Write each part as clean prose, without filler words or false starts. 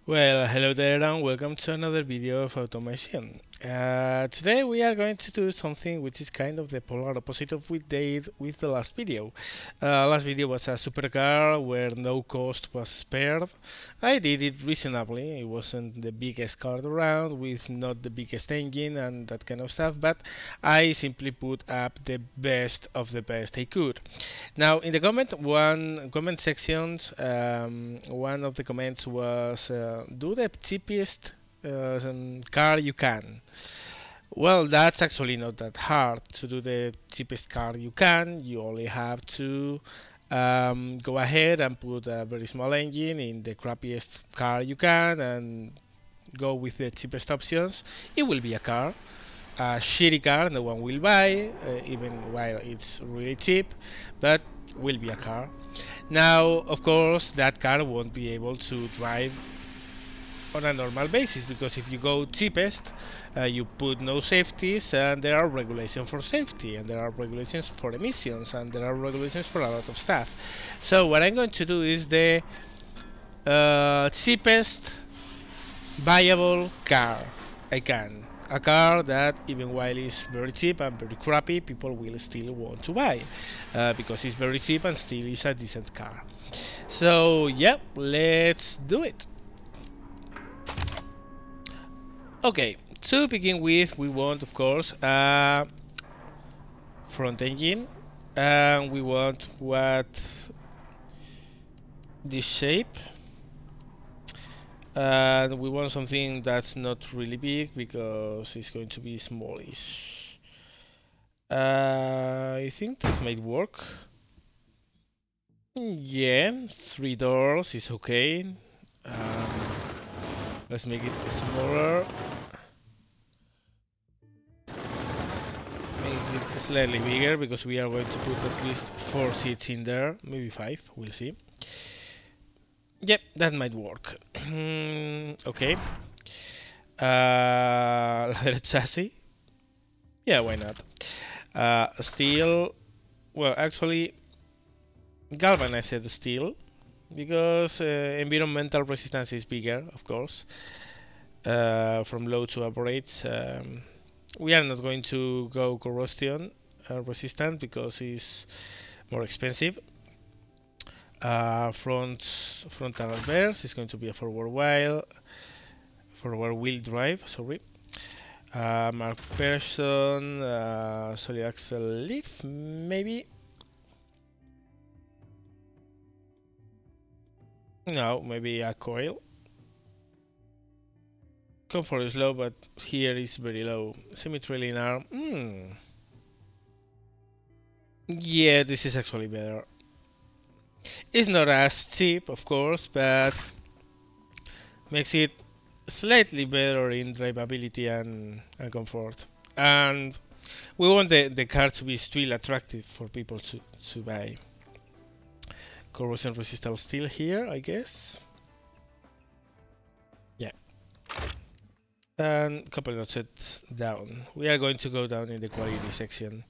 Well, hello there and welcome to another video of automation. Today we are going to do something which is kind of the polar opposite of what we did with the last video. Last video was a supercar where no cost was spared. I did it reasonably. It wasn't the biggest car around with not the biggest engine and that kind of stuff, but I simply put up the best of the best I could. Now, in the comment sections, one of the comments was, "Do the cheapest car you can." Well, that's actually not that hard to do the cheapest car you can. You only have to go ahead and put a very small engine in the crappiest car you can and go with the cheapest options. It will be a car, a shitty car no one will buy, even while it's really cheap, but will be a car. Now, of course, that car won't be able to drive on a normal basis because if you go cheapest, you put no safeties, and there are regulations for safety, and there are regulations for emissions, and there are regulations for a lot of stuff. So what I'm going to do is the cheapest viable car I can. A car that, even while it's very cheap and very crappy, people will still want to buy because it's very cheap and still is a decent car. So, yeah, let's do it. Okay, to begin with, we want, of course, a front engine, and we want this shape. And we want something that's not really big because it's going to be smallish. I think this might work. Yeah, 3 doors is okay. Let's make it smaller. Make it slightly bigger because we are going to put at least 4 seats in there, maybe 5, we'll see. Yep, that might work. Okay. Leather chassis. Yeah, why not? Steel. Well, actually, galvanized steel, because environmental resistance is bigger, of course, from low to operates. We are not going to go corrosion resistant because it's more expensive. Frontal reverse is going to be a forward wheel drive. Sorry. Mark Persson, solid axle lift, maybe. No, maybe a coil. Comfort is low, but here is very low. Symmetry in arm. Yeah, this is actually better. It's not as cheap, of course, but makes it slightly better in drivability and comfort. And we want the car to be still attractive for people to buy. Corrosion resistant steel here, I guess. Yeah. And couple notches down. We are going to go down in the quality section.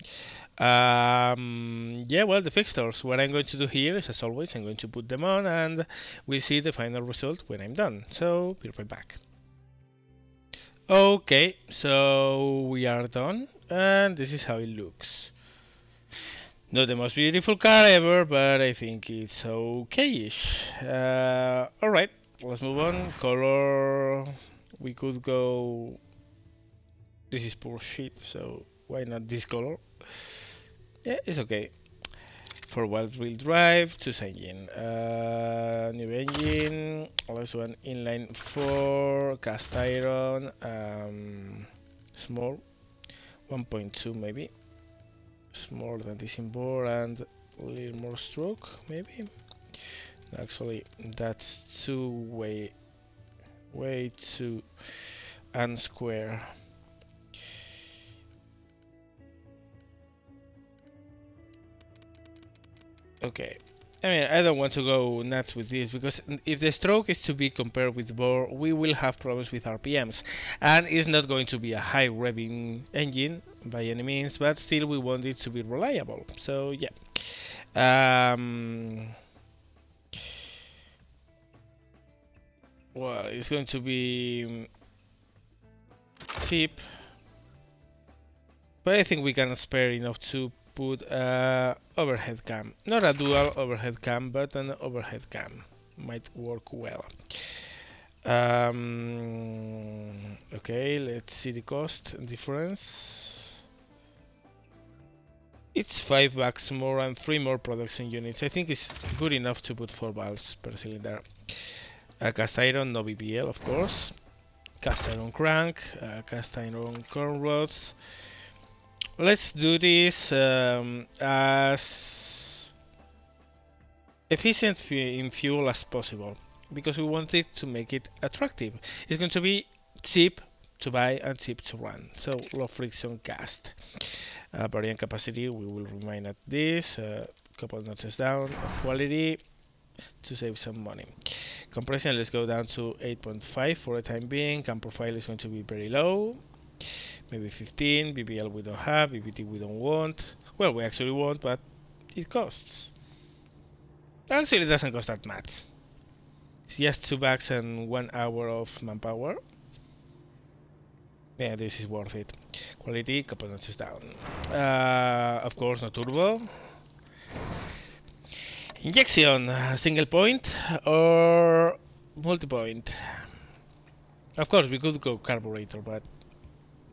Yeah, well, the fixtures. What I'm going to do here is, as always, I'm going to put them on and we'll see the final result when I'm done. So, be right back. Okay, so we are done and this is how it looks. Not the most beautiful car ever, but I think it's okay-ish. Alright, let's move on. Color, we could go... This is poor shit, so why not this color? Yeah, it's okay. Forward wheel drive, choose engine. New engine, also an inline 4, cast iron, small, 1.2 maybe. Smaller than this in bore and a little more stroke, maybe. Actually, that's way too unsquare. Okay. I mean, I don't want to go nuts with this because if the stroke is to be compared with bore, we will have problems with RPMs, and it's not going to be a high revving engine by any means, but still we want it to be reliable. So yeah. well, it's going to be cheap, but I think we can spare enough to put a overhead cam. Not a dual overhead cam, but an overhead cam. Might work well. Okay, let's see the cost difference. It's $5 more and 3 more production units. I think it's good enough to put 4 valves per cylinder. Cast iron, no BBL, of course. Cast iron crank, cast iron corn rods. Let's do this as efficient in fuel as possible, because we want it to make it attractive. It's going to be cheap to buy and cheap to run, so low friction cast. Variant capacity, we will remain at this, couple notches down. Quality, to save some money. Compression, let's go down to 8.5 for the time being. Cam profile is going to be very low, maybe 15. BBL we don't have, BBT we don't want. Well, we actually want, but it costs. Actually, it doesn't cost that much. It's just $2 and 1 hour of manpower. Yeah, this is worth it. Quality, couple notches down. Of course, no turbo. Injection, single point or multi-point. Of course, we could go carburetor, but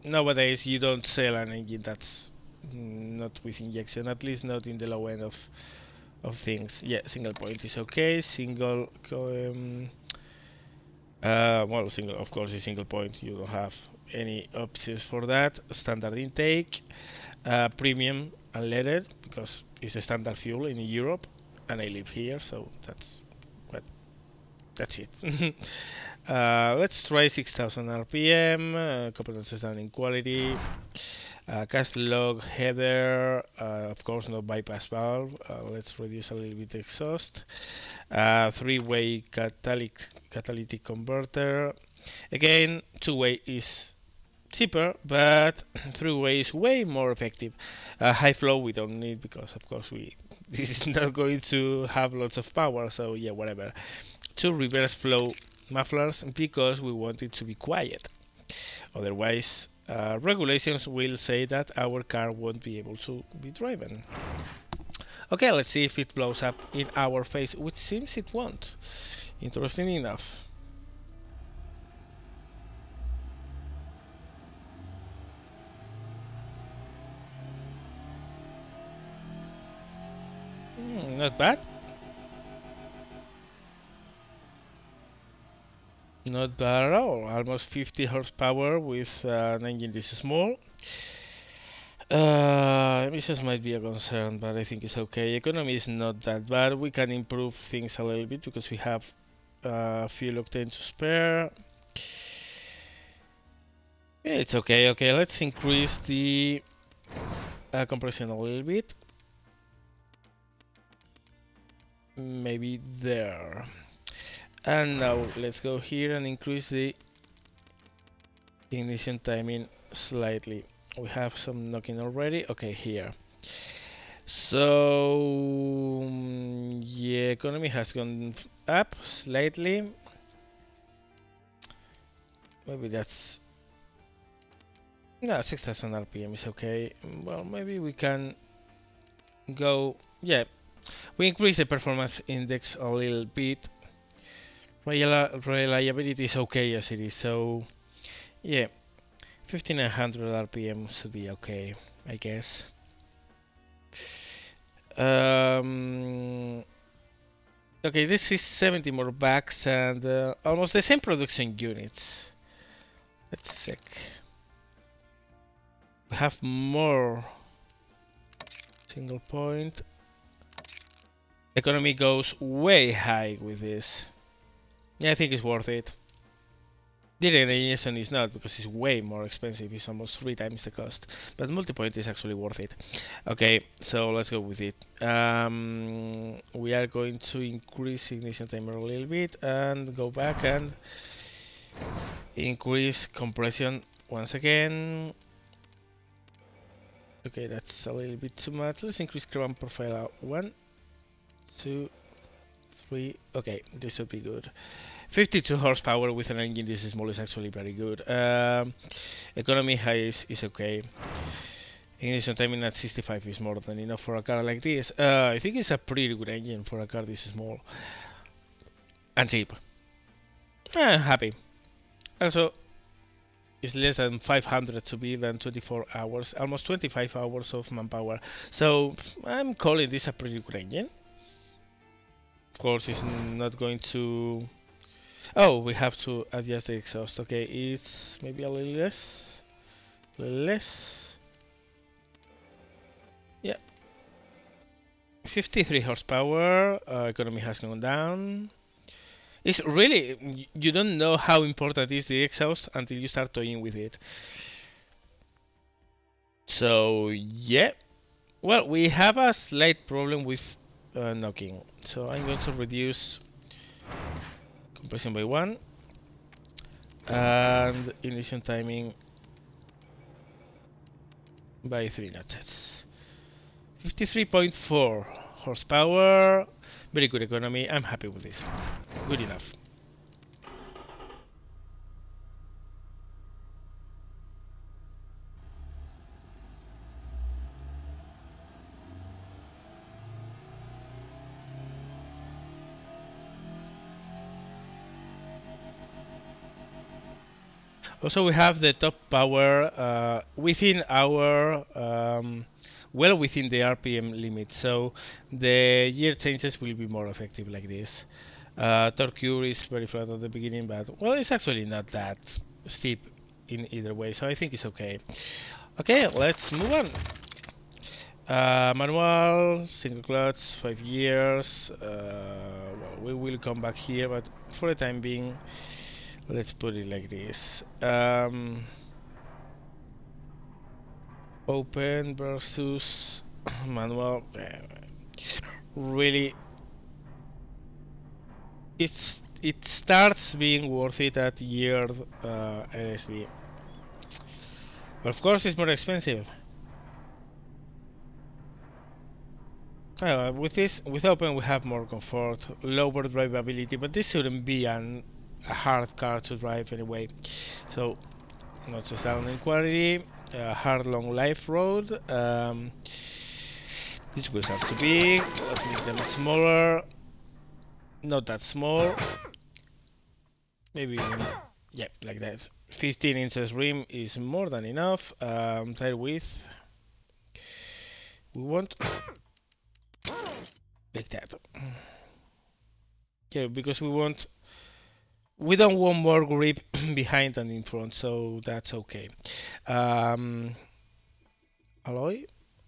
nowadays you don't sell an engine that's not with injection, at least not in the low end of things. Yeah, single point is okay. Single, well, single, of course, is single point. You don't have any options for that. Standard intake, premium unleaded, because it's a standard fuel in Europe, and I live here, so that's it. Let's try 6,000 RPM. A couple notches down in quality. Cast log header, of course no bypass valve. Let's reduce a little bit exhaust. Three-way catalytic converter. Again, two-way is cheaper, but three-way is way more effective. High flow we don't need, because of course this is not going to have lots of power, so yeah, whatever. Two reverse flow mufflers, because we want it to be quiet. Otherwise, regulations will say that our car won't be able to be driven. Okay, let's see if it blows up in our face, which seems it won't. Interesting enough. Not bad. Not bad at all. Almost 50 horsepower with an engine this small. Emissions might be a concern, but I think it's okay. Economy is not that bad. We can improve things a little bit because we have fuel octane to spare. Yeah, it's okay. Okay, let's increase the compression a little bit. Maybe there. And now let's go here and increase the ignition timing slightly. We have some knocking already. Okay, here. So yeah, economy has gone up slightly. Maybe that's, no, 6,000 RPM is okay. Well, maybe we can go, yeah, we increase the performance index a little bit. Reliability is okay as it is, so yeah, 1500 RPM should be okay, I guess. Okay, this is 70 more bags and almost the same production units. Let's check. We have more single point. Economy goes way high with this. Yeah, I think it's worth it. Direct injection is not, because it's way more expensive. It's almost 3 times the cost. But multi-point is actually worth it. Okay, so let's go with it. We are going to increase ignition timer a little bit and go back and increase compression once again. Okay, that's a little bit too much. Let's increase cam profile out. 1, 2, 3. Okay, this should be good. 52 horsepower with an engine this small is actually very good. Economy high is okay. Ignition timing at 65 is more than enough for a car like this. I think it's a pretty good engine for a car this small. And cheap. I'm happy. Also, it's less than 500 to build and 24 hours, almost 25 hours of manpower. So I'm calling this a pretty good engine. Of course, it's not going to... Oh, we have to adjust the exhaust. Okay, it's maybe a little less. A little less. Yeah. 53 horsepower. Economy has gone down. It's really, you don't know how important is the exhaust until you start toying with it. So yeah, well, we have a slight problem with knocking. So I'm going to reduce compression by 1 and ignition timing by 3 notches. 53.4 horsepower, very good economy. I'm happy with this. Good enough. Also, we have the top power within our well within the RPM limit, so the gear changes will be more effective like this. Torque curve is very flat at the beginning, but well, it's actually not that steep in either way, so I think it's okay. Okay, let's move on. Manual, single clutch, 5 years. Well, we will come back here, but for the time being, let's put it like this. Open versus manual. Really, it starts being worth it at year LSD. But of course, it's more expensive. With open, we have more comfort, lower drivability, but this shouldn't be a hard car to drive anyway. So, not so sound in quality, hard long life road. These wheels are too big. Let's make them smaller. Not that small. Maybe, yeah, like that. 15 inches rim is more than enough. Tire width. We want like that. Yeah, because we don't want more grip behind and in front, so that's okay. Alloy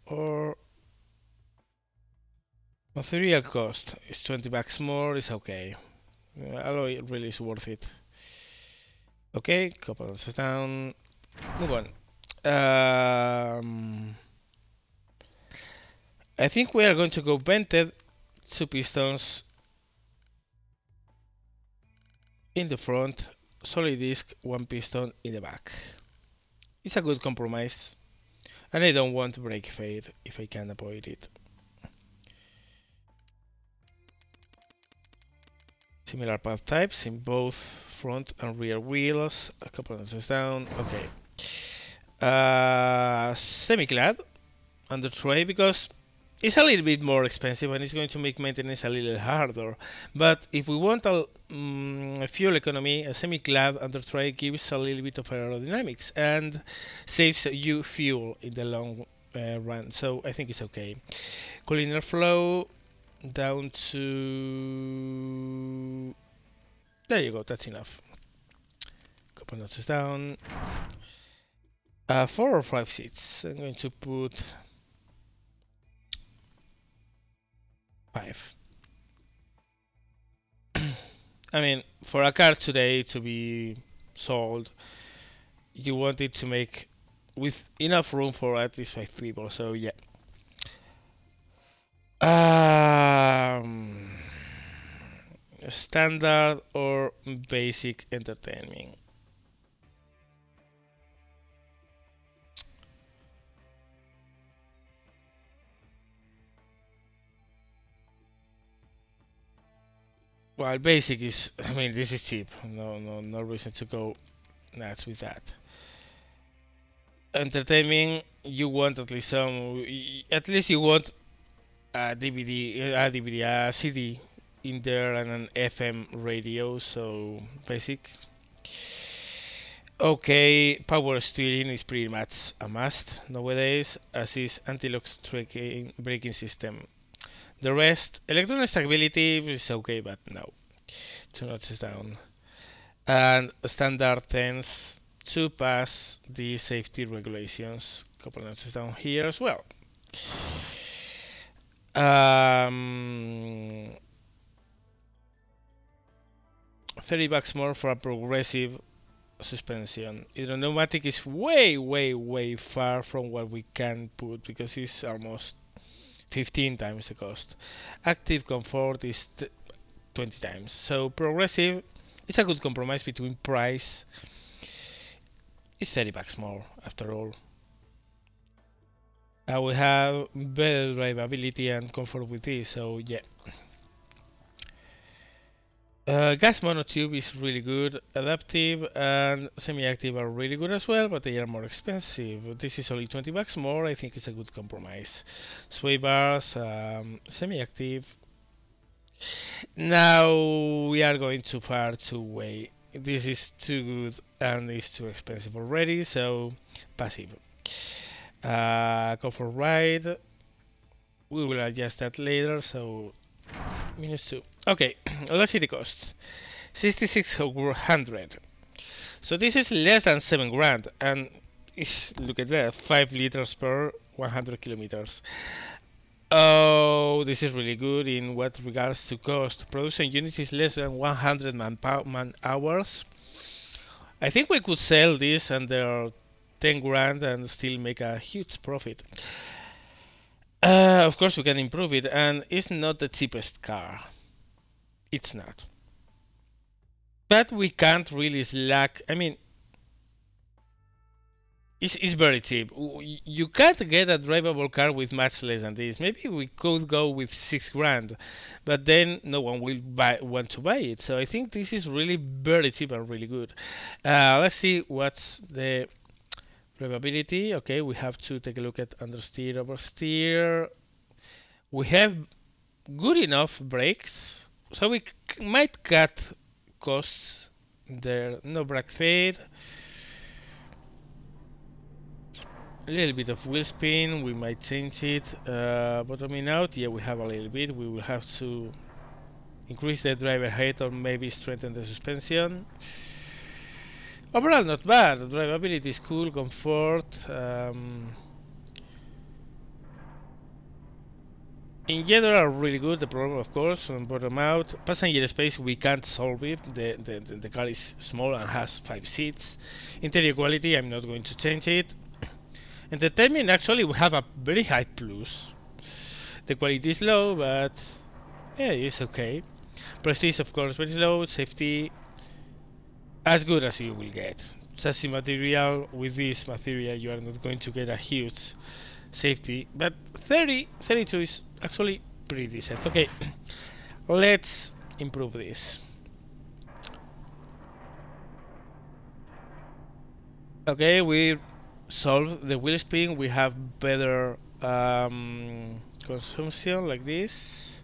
or material cost is 20 bucks more, is okay. Alloy really is worth it. Okay, couple of down. Move on. I think we are going to go vented, 2 pistons in the front, solid disc, 1 piston in the back. It's a good compromise, and I don't want brake fade if I can avoid it. Similar path types in both front and rear wheels. A couple of inches down. Okay. Semi-clad under tray because it's a little bit more expensive and it's going to make maintenance a little harder. But if we want a fuel economy, a semi-clad under tray gives a little bit of aerodynamics and saves you fuel in the long run. So I think it's okay. Cooling airflow down to... There you go, that's enough. Couple notches down. 4 or 5 seats. I'm going to put 5. I mean, for a car today to be sold, you want it to make with enough room for at least 5 people, so yeah. Standard or basic entertainment? Well, basic is, I mean, this is cheap. No reason to go nuts with that. Entertainment, you want at least at least you want a CD in there and an FM radio, so basic. Okay, power steering is pretty much a must nowadays, as is anti-lock braking system. The rest, electronic stability is okay, but no, 2 notches down. And standard tends to pass the safety regulations, couple notches down here as well. $30 more for a progressive suspension. Pneumatic is way far from what we can put because it's almost 15 times the cost. Active comfort is 20 times. So progressive is a good compromise between price. It's $30 more after all. We have better drivability and comfort with this, so yeah. Gas monotube is really good. Adaptive and semi-active are really good as well, but they are more expensive. This is only $20 more. I think it's a good compromise. Sway bars, semi-active. Now we are going too far to way. This is too good and it's too expensive already, so passive. Comfort ride. We will adjust that later, so -2. Okay, let's see the cost. 6,600. So this is less than 7 grand, and look at that, 5 liters per 100 kilometers. Oh, this is really good in what regards to cost. Production units is less than 100 man hours. I think we could sell this under 10 grand and still make a huge profit. Of course we can improve it, and it's not the cheapest car. It's not. But we can't really slack. I mean, it's very cheap. You can't get a drivable car with much less than this. Maybe we could go with 6 grand, but then no one will want to buy it. So I think this is really very cheap and really good. Let's see what's the drivability. Okay, we have to take a look at understeer, oversteer. We have good enough brakes, so we might cut costs there. No brake fade. A little bit of wheel spin, we might change it. Bottoming out, yeah, we have a little bit. We will have to increase the driver height or maybe strengthen the suspension. Overall, not bad. Drivability is cool, comfort. In general, are really good. The problem, of course, on bottom out. Passenger space, we can't solve it. The car is small and has 5 seats. Interior quality, I'm not going to change it. Entertainment, actually, we have a very high plus. The quality is low, but yeah, it's okay. Prestige, of course, very low. Safety, as good as you will get. Chassis material, with this material, you are not going to get a huge safety, but 32 is actually pretty decent. Okay, let's improve this. Okay, we solve the wheel spin. We have better consumption like this.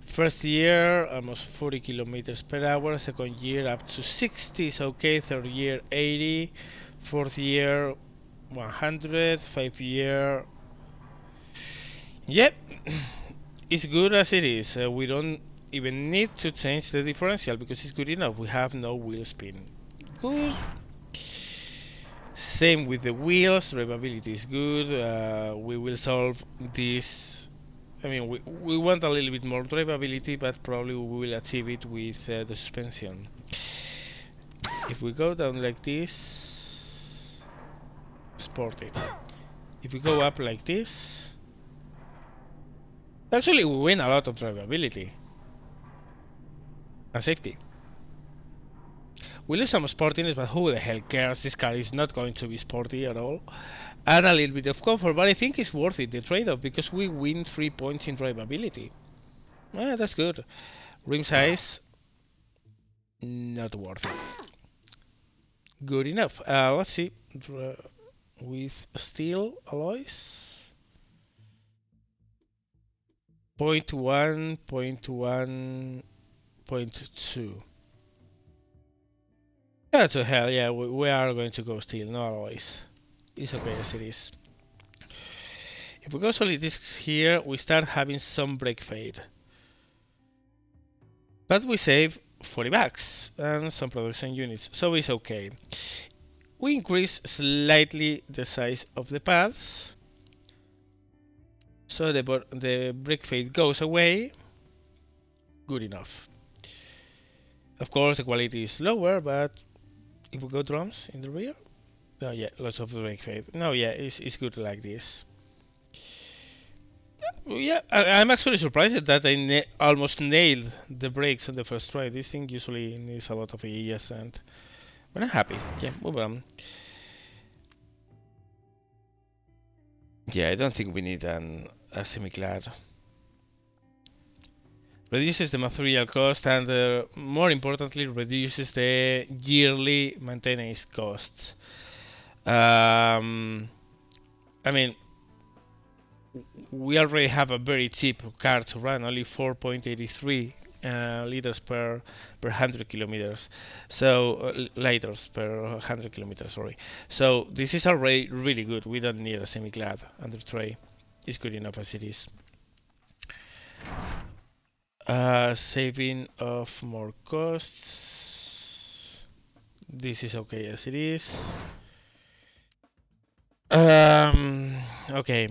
First year almost 40 kilometers per hour, second year up to 60 is okay, third year 80, fourth year 100, 5 year, yep, it's good as it is. We don't even need to change the differential because it's good enough. We have no wheel spin. Good. Same with the wheels, drivability is good. We will solve this. I mean, we want a little bit more drivability, but probably we will achieve it with the suspension. If we go down like this, sporty. If we go up like this, actually we win a lot of drivability and safety. We lose some sportiness, but who the hell cares? This car is not going to be sporty at all. And a little bit of comfort, but I think it's worth it, the trade-off, because we win 3 points in drivability. That's good. Rim size, not worth it. Good enough. Let's see. With steel alloys. 0.1, 0.1, 0.2. Yeah, to hell, yeah, we are going to go steel, no alloys. It's okay as it is. If we go solid discs here, we start having some break fade. But we save 40 bucks and some production units, so it's okay. We increase slightly the size of the paths, so the break fade goes away. Good enough. Of course, the quality is lower, but if we go drums in the rear, oh yeah, lots of break fade. No, yeah, it's good like this. Yeah, I'm actually surprised that I almost nailed the brakes on the first try. This thing usually needs a lot of ES, but I'm happy. Yeah, move on. Yeah, I don't think we need a semi-clad. Reduces the material cost and more importantly reduces the yearly maintenance costs. I mean, we already have a very cheap car to run, only 4.83 liters per 100 kilometers. So liters per 100 kilometers, sorry. So this is already really good. We don't need a semi-clad under tray. It's good enough as it is. Saving of more costs. This is okay as it is. Okay.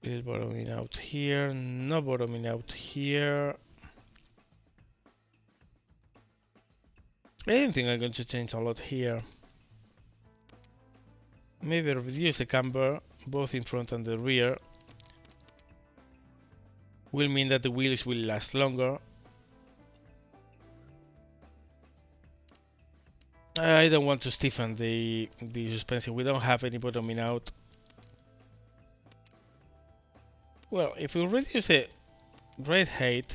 Little bottoming out here, no bottoming out here. I don't think I'm going to change a lot here. Maybe reduce the camber, both in front and the rear. Will mean that the wheels will last longer. I don't want to stiffen the suspension. We don't have any bottoming out. Well, if we reduce the ride height,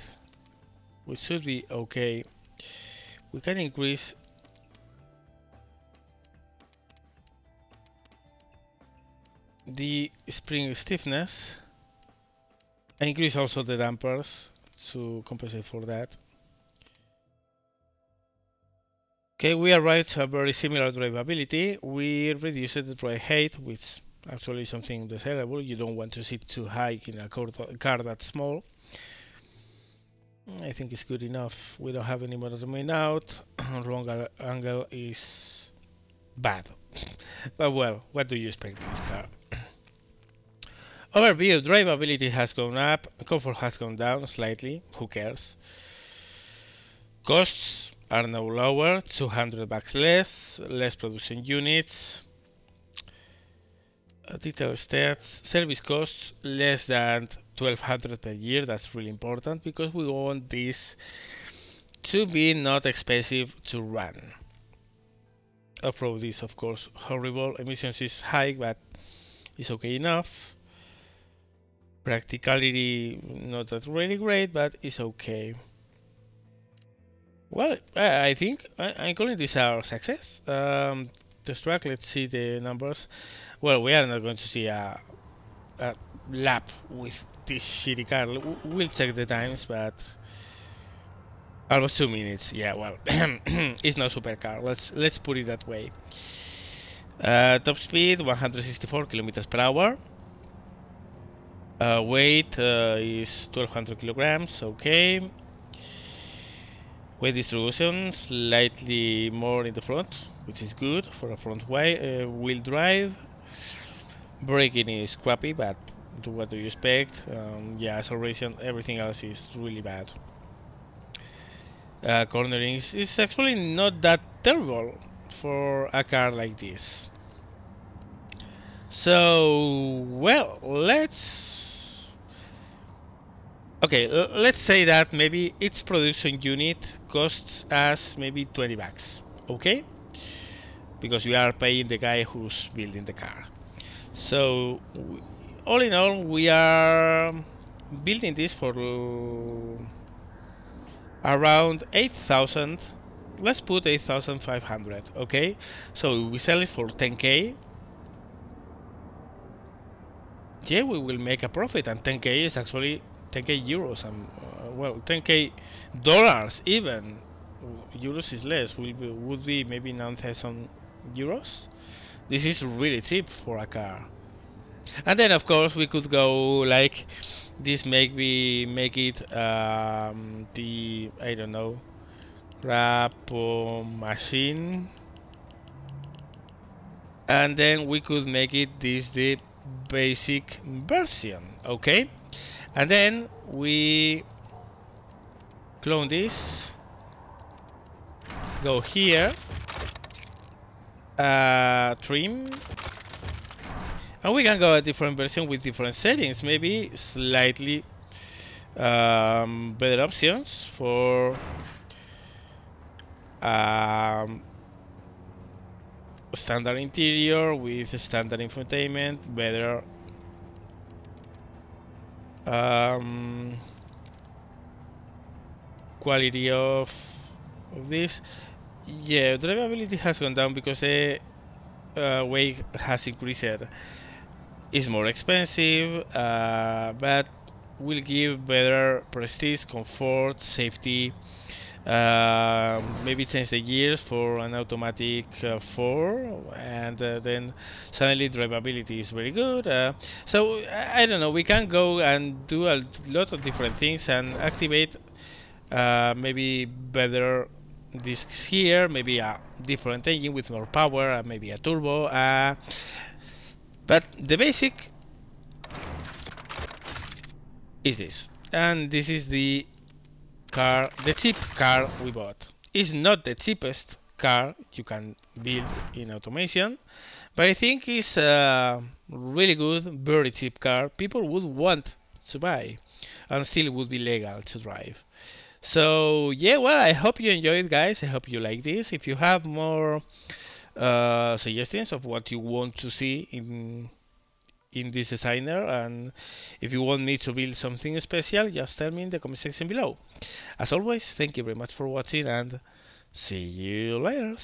which should be okay, we can increase the spring stiffness and increase also the dampers to compensate for that. Okay, we arrived at a very similar drivability. We reduced the ride height, which actually is something desirable. You don't want to sit too high in a car that small. I think it's good enough. We don't have any more coming out. Wrong angle is bad. But well, what do you expect in this car? Overview, drivability has gone up, comfort has gone down slightly, who cares? Costs are now lower, 200 bucks less production units. Detail stats, service costs less than 1200 per year. That's really important because we want this to be not expensive to run. Off-road is of course horrible, emissions is high but it's okay enough. Practicality not that really great, but it's okay. Well, I think I'm calling this our success. This track, let's see the numbers. Well, we are not going to see a lap with this shitty car. We'll check the times, but almost 2 minutes. Yeah, well, it's no supercar. Let's put it that way. Top speed 164 kilometers per hour. Weight is 1200 kilograms. Okay. Weight distribution slightly more in the front, which is good for a front wheel drive. Braking is crappy, but what do you expect? Yeah, acceleration, everything else is really bad. Cornering is actually not that terrible for a car like this. So, well, let's say that maybe each production unit costs us maybe 20 bucks, okay? Because we are paying the guy who's building the car. So all in all, we are building this for around 8,000. Let's put 8,500. Okay, so we sell it for 10k. Yeah, we will make a profit, and 10k is actually 10k euros, and well, 10k dollars even. Euros is less. Would be maybe 9,000 euros. This is really cheap for a car. And then of course we could go like this, maybe make it the, I don't know, grab machine, and then we could make it this the basic version. Okay, and then we clone this, go here, trim, and we can go a different version with different settings, maybe slightly better options for standard interior with standard infotainment, better quality of this. Yeah, drivability has gone down because the weight has increased. It's more expensive, but will give better prestige, comfort, safety. Maybe change the gears for an automatic 4, and then suddenly drivability is very good. So I don't know, we can go and do a lot of different things and activate maybe better discs here, maybe a different engine with more power, maybe a turbo, but the basic is this, and this is the car, the cheap car we bought. It's not the cheapest car you can build in automation, but I think it's a really good, very cheap car people would want to buy and still would be legal to drive. So yeah, well, I hope you enjoyed, guys. I hope you like this. If you have more suggestions of what you want to see in this designer, and if you want me to build something special, just tell me in the comment section below. As always, thank you very much for watching, and see you later.